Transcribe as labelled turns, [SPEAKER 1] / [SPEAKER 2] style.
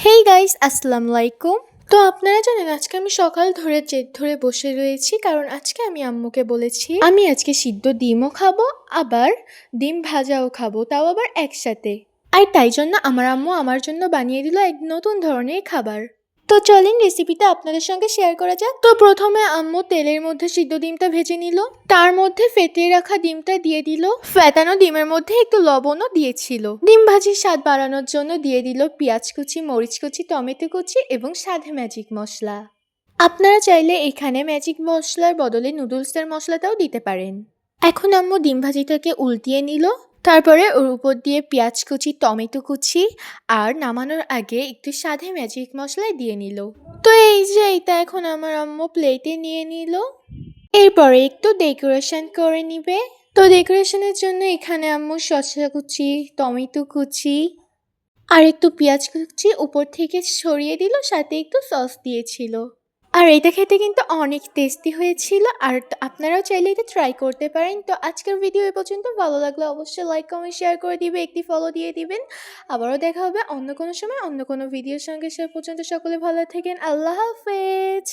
[SPEAKER 1] Hey guys, আসসালামু আলাইকুম। তো আপনারা জানেন আজকে আমি সকাল ধরে জেদ ধরে বসে রয়েছি, কারণ আজকে আমি আম্মুকে বলেছি আমি আজকে সিদ্ধ ডিমও খাবো, আবার ডিম ভাজাও খাবো, তাও আবার একসাথে। আর তাই জন্য আমার আম্মু আমার জন্য বানিয়ে দিল এক নতুন ধরনের খাবার। তো চলেন রেসিপিটা আপনাদের সঙ্গে শেয়ার করা যাক। তো প্রথমে আম্মু তেলের মধ্যে সিদ্ধ ডিমটা ভেজে নিল, তার মধ্যে ফেটিয়ে রাখা ডিমটা দিয়ে দিল, ফেটানো ডিমের মধ্যে একটু লবণও দিয়েছিল। ডিম ভাজির স্বাদ বাড়ানোর জন্য দিয়ে দিল পেঁয়াজ কুচি, মরিচ কুচি, টমেটো কুচি এবং সাদা ম্যাজিক মশলা। আপনারা চাইলে এখানে ম্যাজিক মশলার বদলে নুডলসের মশলাটাও দিতে পারেন। এখন আম্মু ডিম ভাজিটাকে উল্টিয়ে নিল, তারপরে ওর উপর দিয়ে পেঁয়াজ কুচি, টমেটো কুচি আর নামানোর আগে একটু সাদা ম্যাজিক মশলা দিয়ে নিল। তো এই যে এটা এখন আমার আম্মু প্লেটে নিয়ে নিল। এরপরে একটু ডেকোরেশন করে নিবে। তো ডেকোরেশনের জন্য এখানে আম্মু শসা কুচি, টমেটো কুচি আর একটু পেঁয়াজ কুচি উপর থেকে ছড়িয়ে দিল, সাথে একটু সস দিয়েছিল। আর এটা খেতে কিন্তু অনেক টেস্টি হয়েছিল, আর আপনারাও চাইলে এটা ট্রাই করতে পারেন। তো আজকের ভিডিও এ পর্যন্ত। ভালো লাগলে অবশ্যই লাইক, কমেন্ট, শেয়ার করে দিবে, একটি ফলো দিয়ে দিবেন। আবারও দেখা হবে অন্য কোনো সময় অন্য কোনো ভিডিওর সঙ্গে। সে পর্যন্ত সকলে ভালো থাকেন। আল্লাহ হাফেজ।